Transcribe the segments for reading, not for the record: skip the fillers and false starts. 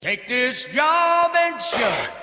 Take this job and shove it.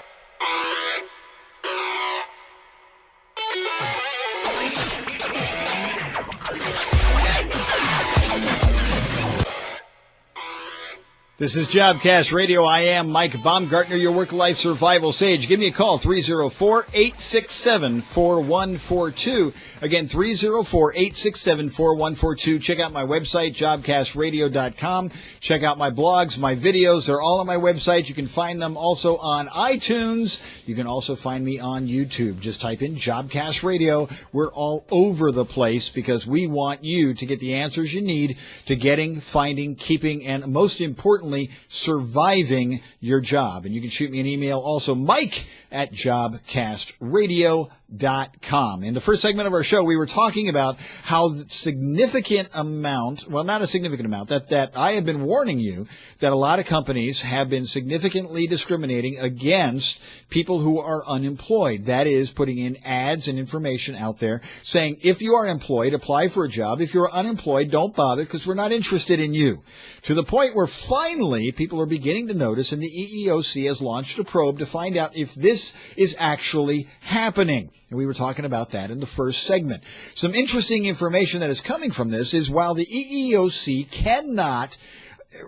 This is Jobcast Radio. I am Mike Baumgartner, your work-life survival sage. Give me a call, 304-867-4142. Again, 304-867-4142. Check out my website, jobcastradio.com. Check out my blogs, my videos. They're all on my website. You can find them also on iTunes. You can also find me on YouTube. Just type in Jobcast Radio. We're all over the place because we want you to get the answers you need to getting, finding, keeping, and most importantly, surviving your job. And you can shoot me an email also, mike@jobcastradio.com. In the first segment of our show, we were talking about how the significant amount, well, not a significant amount, that I have been warning you that a lot of companies have been significantly discriminating against people who are unemployed. That is, putting in ads and information out there saying, if you are employed, apply for a job. If you're unemployed, don't bother because we're not interested in you. To the point where finally people are beginning to notice, and the EEOC has launched a probe to find out if this is actually happening. And we were talking about that in the first segment. Some interesting information that is coming from this is while the EEOC cannot,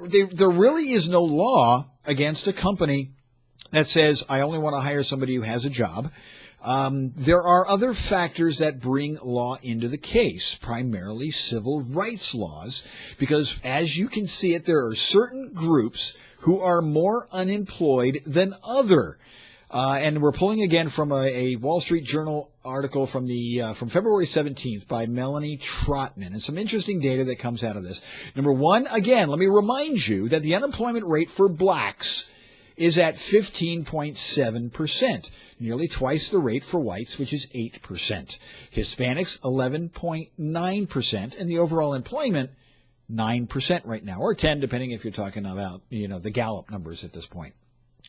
there really is no law against a company that says, I only want to hire somebody who has a job. There are other factors that bring law into the case, primarily civil rights laws, because as you can see it, there are certain groups who are more unemployed than other. And we're pulling again from a Wall Street Journal article from February 17th by Melanie Trotman, and some interesting data that comes out of this. Number one, again, let me remind you that the unemployment rate for blacks is at 15.7%, nearly twice the rate for whites, which is 8%. Hispanics, 11.9%, and the overall employment, 9% right now, or 10, depending if you're talking about, the Gallup numbers at this point.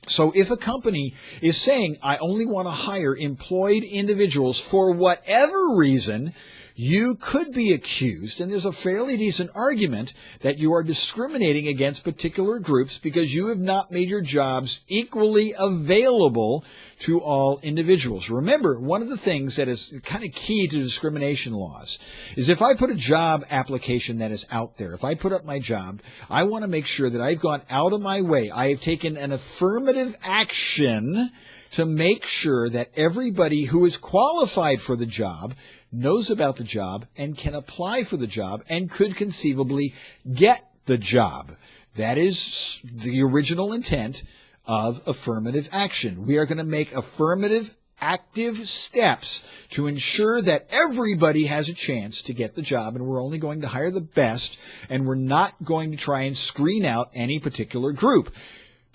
So if a company is saying, I only want to hire employed individuals for whatever reason, you could be accused, and there's a fairly decent argument, that you are discriminating against particular groups because you have not made your jobs equally available to all individuals. Remember, one of the things that is kind of key to discrimination laws is if I put a job application that is out there, if I put up my job, I want to make sure that I've gone out of my way. I have taken an affirmative action to make sure that everybody who is qualified for the job knows about the job and can apply for the job and could conceivably get the job. That is the original intent of affirmative action. We are going to make affirmative, active steps to ensure that everybody has a chance to get the job, and we're only going to hire the best, and we're not going to try and screen out any particular group.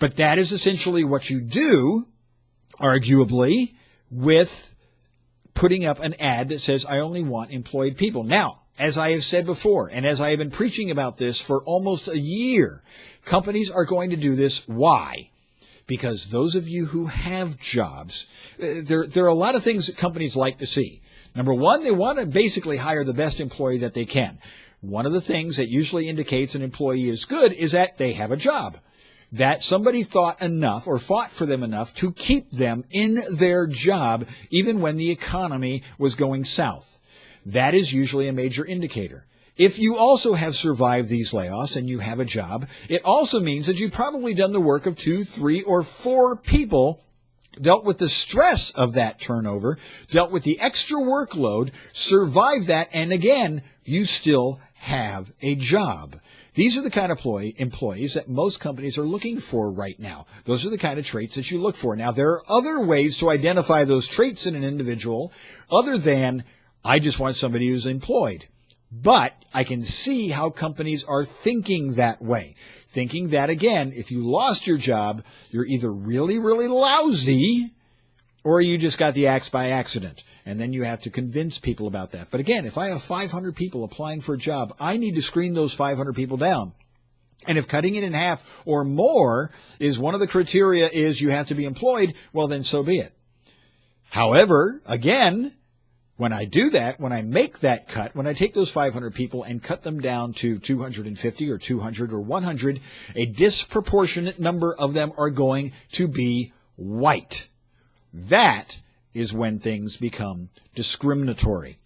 But that is essentially what you do, arguably, with putting up an ad that says, I only want employed people. Now, as I have said before, and as I have been preaching about this for almost a year, companies are going to do this. Why? Because those of you who have jobs, there are a lot of things that companies like to see. Number one, they want to basically hire the best employee that they can. One of the things that usually indicates an employee is good is that they have a job, that somebody thought enough or fought for them enough to keep them in their job even when the economy was going south. That is usually a major indicator. If you also have survived these layoffs and you have a job, it also means that you've probably done the work of 2, 3, or 4 people, dealt with the stress of that turnover, dealt with the extra workload, survived that, and again, you still have a job. These are the kind of employees that most companies are looking for right now. Those are the kind of traits that you look for. Now, there are other ways to identify those traits in an individual other than, I just want somebody who's employed. But I can see how companies are thinking that way. Thinking that, again, if you lost your job, you're either really, really lousy, or you just got the axe by accident. And then you have to convince people about that. But again, if I have 500 people applying for a job, I need to screen those 500 people down. And if cutting it in half or more is one of the criteria is you have to be employed, well, then so be it. However, again, When I do that, when I make that cut, when I take those 500 people and cut them down to 250 or 200 or 100, a disproportionate number of them are going to be white. That is when things become discriminatory.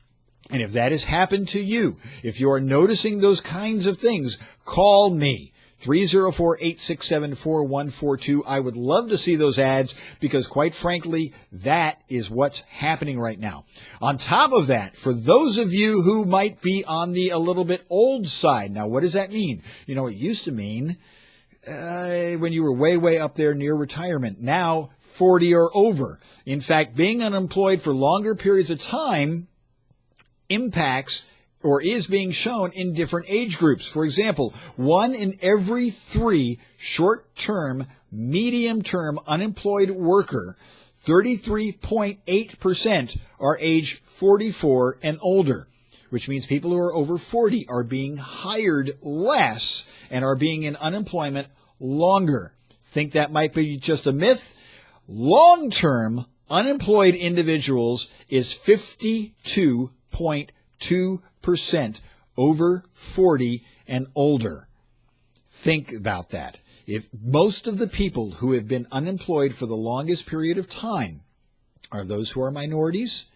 And if that has happened to you, if you are noticing those kinds of things, call me. 304-867-4142. I would love to see those ads because, quite frankly, that is what's happening right now. On top of that, for those of you who might be on the a little bit old side, now what does that mean? You know, it used to mean when you were way, way up there near retirement. Now, 40 or over. In fact, being unemployed for longer periods of time impacts or is being shown in different age groups. For example, 1 in every 3 short-term, medium-term unemployed worker, 33.8% are age 44 and older, which means people who are over 40 are being hired less and are being in unemployment longer. Think that might be just a myth? Long-term unemployed individuals is 52.2% over 40 and older. Think about that. If most of the people who have been unemployed for the longest period of time are those who are minorities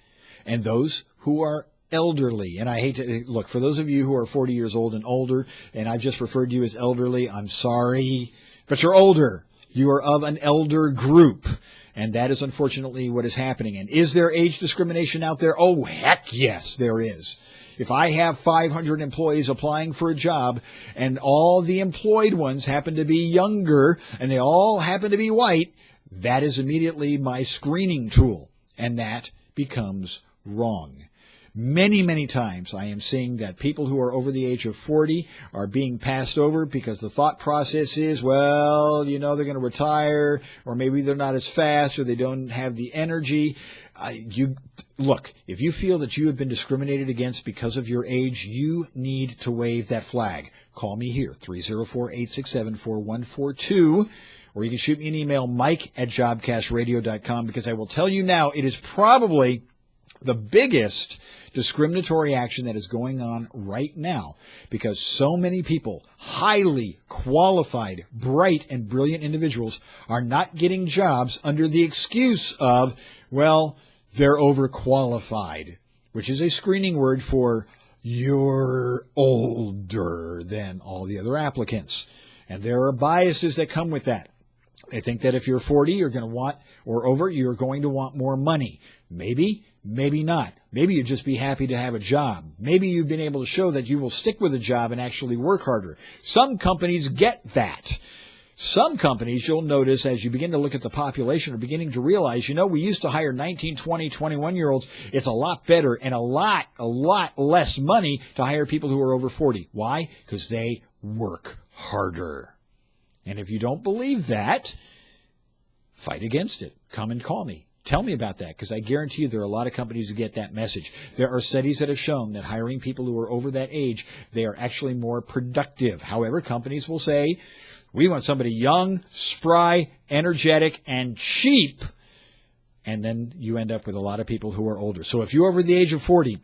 and those who are elderly. And I hate to look, for those of you who are 40 years old and older, and I've just referred to you as elderly, I'm sorry, but you're older. You are of an elder group. And that is unfortunately what is happening. And is there age discrimination out there? Oh, heck yes, there is. If I have 500 employees applying for a job and all the employed ones happen to be younger and they all happen to be white, that is immediately my screening tool. And that becomes wrong. Many, many times I am seeing that people who are over the age of 40 are being passed over because the thought process is, well, you know, they're going to retire, or maybe they're not as fast, or they don't have the energy. Look, if you feel that you have been discriminated against because of your age, you need to wave that flag. Call me here, 304-867-4142, or you can shoot me an email, mike@jobcastradio.com, because I will tell you now, it is probably the biggest discriminatory action that is going on right now, because so many people, highly qualified, bright, and brilliant individuals are not getting jobs under the excuse of, well, they're overqualified, which is a screening word for you're older than all the other applicants. And there are biases that come with that. They think that if you're 40, you're going to want, or over, you're going to want more money. Maybe, maybe not. Maybe you'd just be happy to have a job. Maybe you've been able to show that you will stick with a job and actually work harder. Some companies get that. Some companies, you'll notice as you begin to look at the population, are beginning to realize, you know, we used to hire 19, 20, 21-year-olds. It's a lot better and a lot less money to hire people who are over 40. Why? Because they work harder. And if you don't believe that, fight against it. Come and call me. Tell me about that, because I guarantee you there are a lot of companies who get that message. There are studies that have shown that hiring people who are over that age, they are actually more productive. However, companies will say, we want somebody young, spry, energetic, and cheap. And then you end up with a lot of people who are older. So if you're over the age of 40,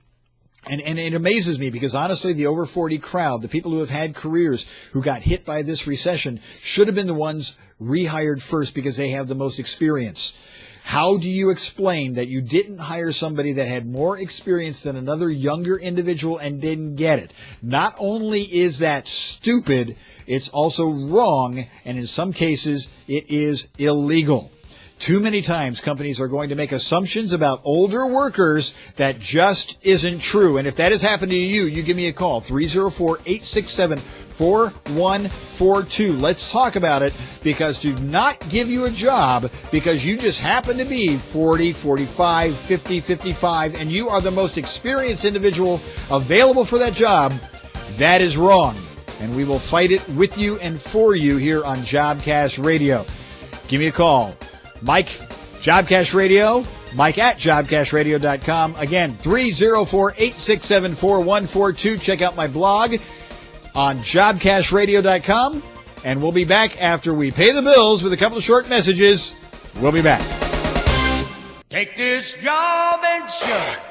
and it amazes me because honestly, the over 40 crowd, the people who have had careers who got hit by this recession should have been the ones rehired first because they have the most experience. How do you explain that you didn't hire somebody that had more experience than another younger individual and didn't get it? Not only is that stupid, it's also wrong, and in some cases, it is illegal. Too many times companies are going to make assumptions about older workers that just isn't true. And if that has happened to you, you give me a call, 304-867-4142. Let's talk about it, because to not give you a job because you just happen to be 40, 45, 50, 55, and you are the most experienced individual available for that job, that is wrong. And we will fight it with you and for you here on Jobcast Radio. Give me a call. Mike, Jobcast Radio, mike@jobcastradio.com. Again, 304-867-4142. Check out my blog on jobcastradio.com. And we'll be back after we pay the bills with a couple of short messages. We'll be back. Take this job and shut it.